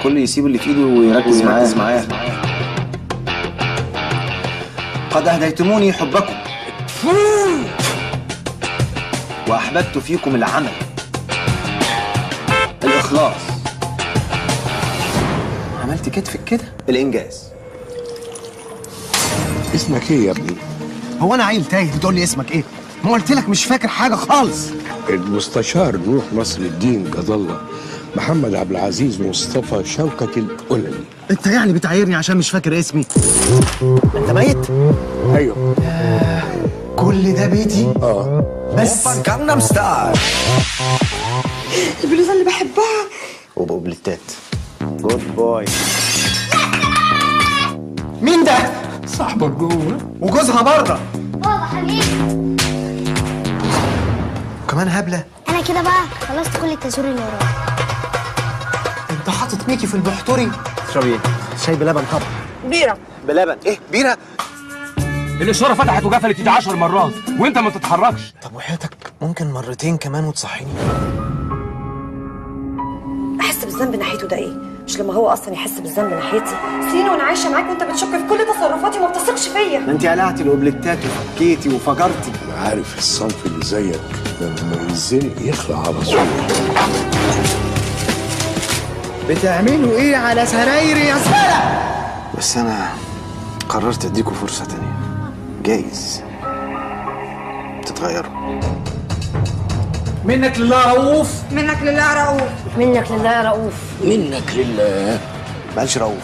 كل يسيب اللي في ايده ويركز معايا. قد اهديتموني حبكم واحببت فيكم العمل، الاخلاص. عملت كتفك كده، الانجاز. اسمك ايه يا ابني؟ هو انا عيل تايه بتقول لي اسمك ايه؟ ما قلت لك مش فاكر حاجه خالص. المستشار نوح نصر الدين جد الله محمد عبد العزيز مصطفى شوكة القلمي. انت يعني بتعايرني عشان مش فاكر اسمي؟ انت ميت؟ ايوه. كل ده بيتي؟ بس جانجنام ستايل. البلوزه اللي بحبها وبوبلتات. جود بوي. مين ده؟ صاحبك جوه وجوزها بره. بابا حبيبي، كمان هبله. انا كده بقى خلصت كل التصوير اللي ورايا. انت حاطط ميكي في البحتري. تشربي ايه؟ شاي بلبن طبعا. بيره بلبن. ايه بيره؟ الاشاره فتحت وقفلت يجي 10 مرات وانت ما تتحركش. طب وحياتك ممكن مرتين كمان وتصحيني؟ احس بالذنب ناحيته ده ايه؟ مش لما هو اصلا يحس بالذنب ناحيتي؟ سنين وانا عايشه معاك وانت بتشك في كل تصرفاتي وما بتثقش فيا. ده انت قلعتي الاوبليتات وفكيتي وفجرتي. انا عارف الصنف اللي زيك لما يتزنق يخلع على طول. بتعملوا ايه على سرايري يا زباله؟ بس انا قررت اديكوا فرصه تانية، جايز تتغيروا. منك لله رؤوف. منك لله رؤوف. منك لله يا رؤوف. منك لله. ما قالش رؤوف.